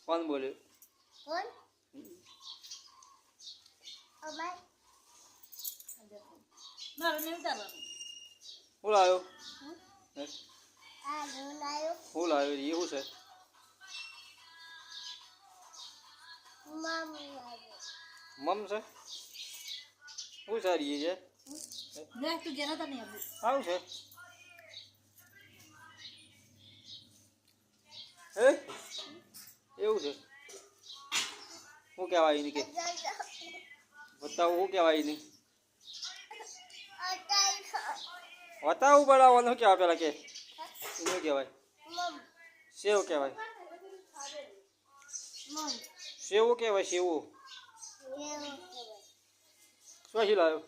કોણ બોલ્યું? હું લાવ્યો? હું લાવ્યો? એ શું છે? મમ છે? શું સારી છે? આવું છે? હે એવું છે? શું કહેવાય એની કે બતાવું? શું કહેવાય એની? બતાવું બનાવવાનું શું કહેવાય? પેલા કે શું કહેવાય? સેવ કહેવાય. સેવું કહેવાય. સેવું શું લાવ્યો?